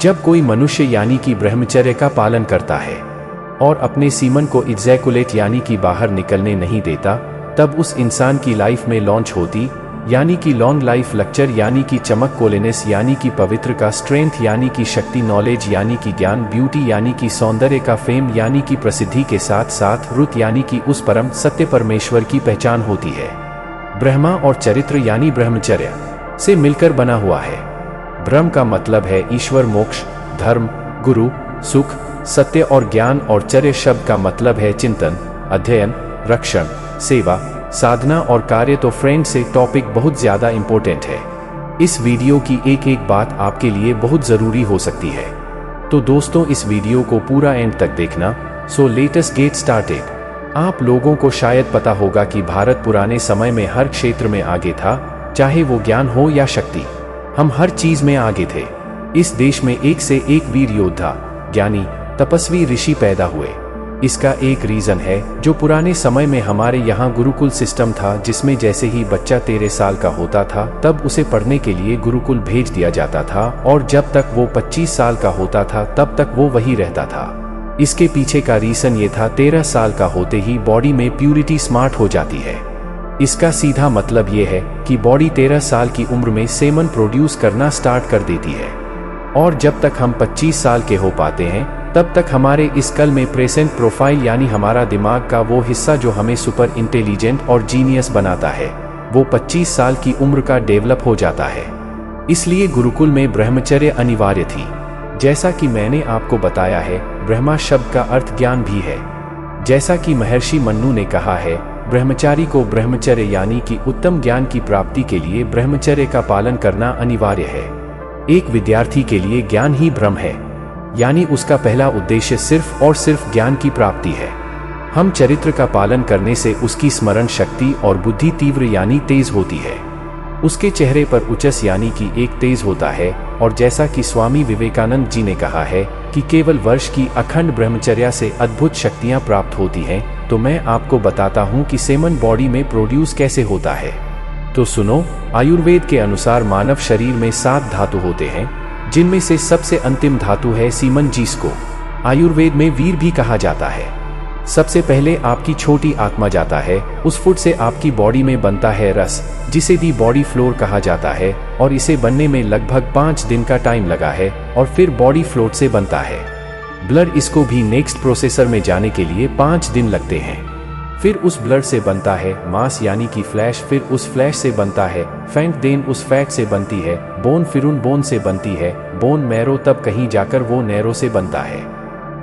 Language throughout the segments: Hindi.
जब कोई मनुष्य यानी कि ब्रह्मचर्य का पालन करता है और अपने सीमन को इजैकुलेट यानी कि बाहर निकलने नहीं देता, तब उस इंसान की लाइफ में लॉन्च होती यानी कि लॉन्ग लाइफ लक्चर यानी कि चमक, कोलिनेस यानी कि पवित्र का, स्ट्रेंथ यानी कि शक्ति, नॉलेज यानी कि ज्ञान, ब्यूटी यानी कि सौंदर्य का, फेम यानी कि प्रसिद्धि के साथ साथ रुत यानी कि उस परम सत्य परमेश्वर की पहचान होती है। ब्रह्मा और चरित्र यानी ब्रह्मचर्य से मिलकर बना हुआ है। ब्रह्म का मतलब है ईश्वर, मोक्ष, धर्म, गुरु, सुख, सत्य और ज्ञान, और चर्य शब्द का मतलब है चिंतन, अध्ययन, रक्षण, सेवा, साधना और कार्य। तो फ्रेंड से टॉपिक बहुत ज्यादा इंपॉर्टेंट है। इस वीडियो की एक एक बात आपके लिए बहुत जरूरी हो सकती है। तो दोस्तों, इस वीडियो को पूरा एंड तक देखना। So let's get started. आप लोगों को शायद पता होगा कि भारत पुराने समय में हर क्षेत्र में आगे था, चाहे वो ज्ञान हो या शक्ति। हम हर चीज में आगे थे। इस देश में एक से एक वीर योद्धा, ज्ञानी, तपस्वी, ऋषि पैदा हुए। इसका एक रीजन है, जो पुराने समय में हमारे यहाँ गुरुकुल सिस्टम था, जिसमें जैसे ही बच्चा 13 साल का होता था तब उसे पढ़ने के लिए गुरुकुल भेज दिया जाता था, और जब तक वो 25 साल का होता था तब तक वो वही रहता था। इसके पीछे का रीजन ये था, 13 साल का होते ही बॉडी में प्यूरिटी स्मार्ट हो जाती है। इसका सीधा मतलब ये है कि बॉडी 13 साल की उम्र में सेमन प्रोड्यूस करना स्टार्ट कर देती है, और जब तक हम 25 साल के हो पाते हैं तब तक हमारे इस कल में प्रेजेंट प्रोफाइल यानी हमारा दिमाग का वो हिस्सा जो हमें सुपर इंटेलिजेंट और जीनियस बनाता है, वो 25 साल की उम्र का डेवलप हो जाता है। इसलिए गुरुकुल में ब्रह्मचर्य अनिवार्य थी। जैसा कि मैंने आपको बताया है, ब्रह्मा शब्द का अर्थ ज्ञान भी है। जैसा कि महर्षि मन्नु ने कहा है, ब्रह्मचारी को ब्रह्मचर्य यानी कि उत्तम ज्ञान की प्राप्ति के लिए ब्रह्मचर्य का पालन करना अनिवार्य है। एक विद्यार्थी के लिए ज्ञान ही ब्रह्म है, यानी उसका पहला उद्देश्य सिर्फ और सिर्फ ज्ञान की प्राप्ति है। हम चरित्र का पालन करने से उसकी स्मरण शक्ति और बुद्धि तीव्र यानी तेज होती है। उसके चेहरे पर उचस यानी कि एक तेज होता है, और जैसा कि स्वामी विवेकानंद जी ने कहा है कि केवल वर्ष की अखंड ब्रह्मचर्या से अद्भुत शक्तियां प्राप्त होती हैं। तो मैं आपको बताता हूं कि सेमन बॉडी में प्रोड्यूस कैसे होता है। तो सुनो, आयुर्वेद के अनुसार मानव शरीर में 7 धातु होते हैं, जिनमें से सबसे अंतिम धातु है सीमन, जिसको आयुर्वेद में वीर भी कहा जाता है। सबसे पहले आपकी छोटी आत्मा जाता है, उस फुट से आपकी बॉडी में बनता है रस, जिसे दी बॉडी फ्लोर कहा जाता है, और इसे बनने में लगभग 5 दिन का टाइम लगा है, और फिर बॉडी फ्लोट से बनता है ब्लड। इसको भी नेक्स्ट प्रोसेसर में जाने के लिए 5 दिन लगते हैं। फिर उस ब्लड से बनता है मांस यानी कि फ्लैश, फिर उस फ्लैश से बनता है फैट, देन उस फैट से बनती है बोन, फिर उन बोन से बनती है बोन मैरो, तब कहीं जाकर वो नैरो से बनता है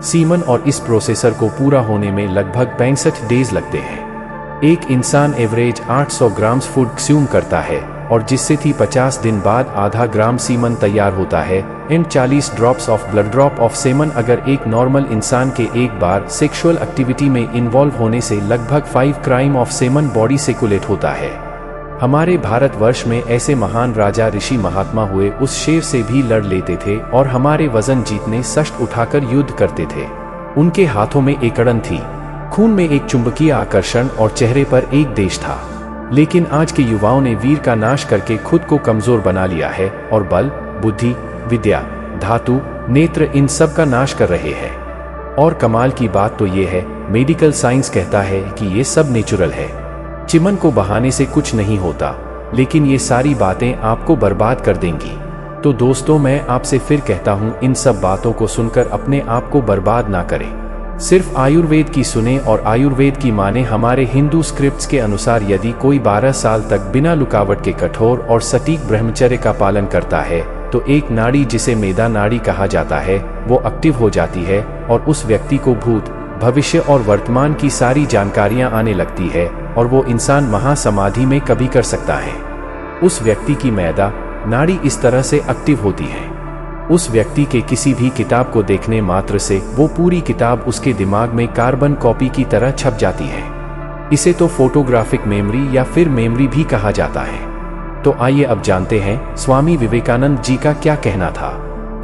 सीमन। और इस प्रोसेसर को पूरा होने में लगभग 65 डेज लगते हैं। एक इंसान एवरेज 800 ग्राम फूड कंज्यूम करता है, और जिससे थी 50 दिन बाद आधा ग्राम सीमन तैयार होता है, and 40 drops of blood, drop of semen. अगर एक नॉर्मल इंसान के एक बार सेक्सुअल एक्टिविटी में इन्वॉल्व होने से लगभग 5 gram of semen body circulate होता है। हमारे भारतवर्ष में ऐसे महान राजा, ऋषि, महात्मा हुए, उस शेर से भी लड़ लेते थे और हमारे वजन जीतने शस्त्र उठाकर युद्ध करते थे। उनके हाथों में एकड़न थी, खून में एक चुंबकीय आकर्षण और चेहरे पर एक देश था। लेकिन आज के युवाओं ने वीर का नाश करके खुद को कमजोर बना लिया है, और बल, बुद्धि, विद्या, धातु, नेत्र, इन सब का नाश कर रहे हैं। और कमाल की बात तो ये है, मेडिकल साइंस कहता है कि ये सब नेचुरल है, चिमन को बहाने से कुछ नहीं होता, लेकिन ये सारी बातें आपको बर्बाद कर देंगी। तो दोस्तों, मैं आपसे फिर कहता हूँ, इन सब बातों को सुनकर अपने आप को बर्बाद ना करें। सिर्फ आयुर्वेद की सुने, और आयुर्वेद की माने। हमारे हिंदू स्क्रिप्ट्स के अनुसार यदि कोई 12 साल तक बिना रुकावट के कठोर और सटीक ब्रह्मचर्य का पालन करता है, तो एक नाड़ी, जिसे मेदा नाड़ी कहा जाता है, वो एक्टिव हो जाती है, और उस व्यक्ति को भूत, भविष्य और वर्तमान की सारी जानकारियां आने लगती है, और वो इंसान महासमाधि में कभी कर सकता है। उस व्यक्ति की मेदा नाड़ी इस तरह से एक्टिव होती है, उस व्यक्ति के किसी भी किताब को देखने मात्र से वो पूरी किताब उसके दिमाग में कार्बन कॉपी की तरह छप जाती है। इसे तो फोटोग्राफिक मेमोरी या फिर मेमोरी भी कहा जाता है। तो आइए अब जानते हैं स्वामी विवेकानंद जी का क्या कहना था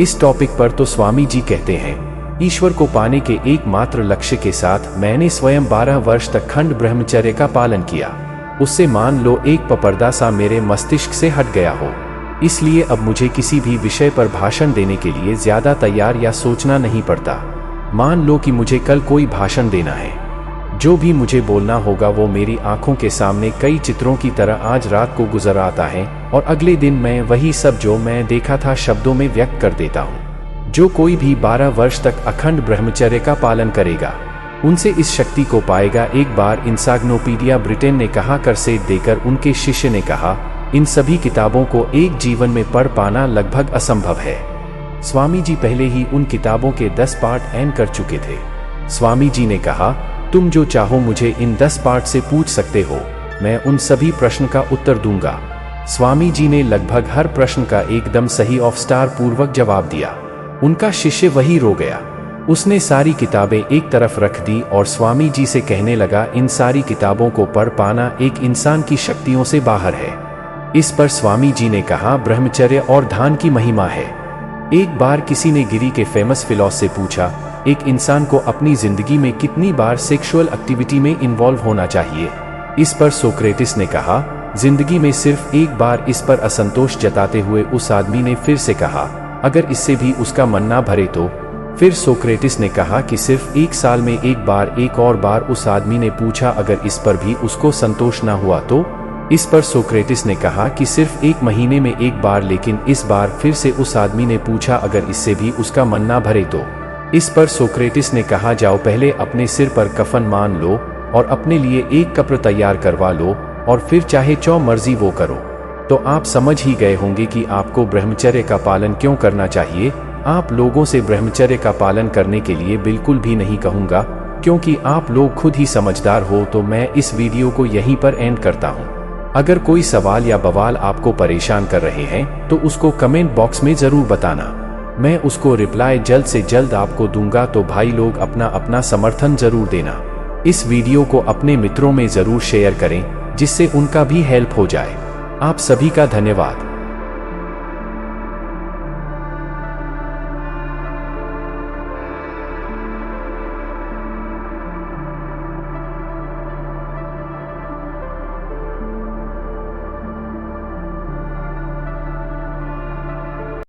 इस टॉपिक पर। तो स्वामी जी कहते हैं, ईश्वर को पाने के एकमात्र लक्ष्य के साथ मैंने स्वयं 12 वर्ष तक खंड ब्रह्मचर्य का पालन किया। उससे मान लो एक पपरदा सा मेरे मस्तिष्क से हट गया हो। इसलिए अब मुझे किसी भी विषय पर भाषण देने के लिए ज्यादा तैयार या सोचना नहीं पड़ता। मान लो कि मुझे कल कोई भाषण देना है, जो भी मुझे बोलना होगा वो मेरी आंखों के सामने कई चित्रों की तरह आज रात को गुजर आता है, और अगले दिन मैं वही सब जो मैं देखा था शब्दों में व्यक्त कर देता हूँ। जो कोई भी 12 वर्ष तक अखंड ब्रह्मचर्य का पालन करेगा, उनसे इस शक्ति को पाएगा। एक बार इंसाइक्लोपीडिया ब्रिटेन ने कहा कर सेट देकर उनके शिष्य ने कहा, इन सभी किताबों को एक जीवन में पढ़ पाना लगभग असंभव है। स्वामी जी पहले ही उन किताबों के 10 पार्ट एंड कर चुके थे। स्वामी जी ने कहा, तुम जो चाहो मुझे इन 10 पार्ट से पूछ सकते हो, मैं उन सभी प्रश्न का उत्तर दूंगा। स्वामी जी ने लगभग हर प्रश्न का एकदम सही ऑफ स्टार पूर्वक जवाब दिया। उनका शिष्य वही रो गया। उसने सारी किताबें एक तरफ रख दी और स्वामी जी से कहने लगा, इन सारी किताबों को पढ़ पाना एक इंसान की शक्तियों से बाहर है। इस पर स्वामी जी ने कहा, ब्रह्मचर्य और ध्यान की महिमा है। एक बार किसी ने गिरी के फेमस फिलॉसफर से पूछा, एक इंसान को अपनी जिंदगी में कितनी बार सेक्सुअल एक्टिविटी में इन्वॉल्व होना चाहिए? इस पर सोक्रेटिस ने कहा, जिंदगी में सिर्फ एक बार। इस पर असंतोष जताते हुए उस आदमी ने फिर से कहा, अगर इससे भी उसका मन ना भरे तो? फिर सोक्रेटिस ने कहा कि सिर्फ 1 साल में एक बार। एक और बार उस आदमी ने पूछा, अगर इस पर भी उसको संतोष ना हुआ तो? इस पर सोक्रेटिस ने कहा कि सिर्फ 1 महीने में एक बार। लेकिन इस बार फिर से उस आदमी ने पूछा, अगर इससे भी उसका मन ना भरे तो? इस पर सोक्रेटिस ने कहा, जाओ पहले अपने सिर पर कफन मान लो और अपने लिए एक कब्र तैयार करवा लो, और फिर चाहे जो मर्जी वो करो। तो आप समझ ही गए होंगे कि आपको ब्रह्मचर्य का पालन क्यों करना चाहिए। आप लोगों से ब्रह्मचर्य का पालन करने के लिए बिल्कुल भी नहीं कहूँगा, क्योंकि आप लोग खुद ही समझदार हो। तो मैं इस वीडियो को यहीं पर एंड करता हूँ। अगर कोई सवाल या बवाल आपको परेशान कर रहे हैं तो उसको कमेंट बॉक्स में जरूर बताना, मैं उसको रिप्लाई जल्द से जल्द आपको दूंगा। तो भाई लोग अपना अपना समर्थन जरूर देना। इस वीडियो को अपने मित्रों में जरूर शेयर करें, जिससे उनका भी हेल्प हो जाए। आप सभी का धन्यवाद।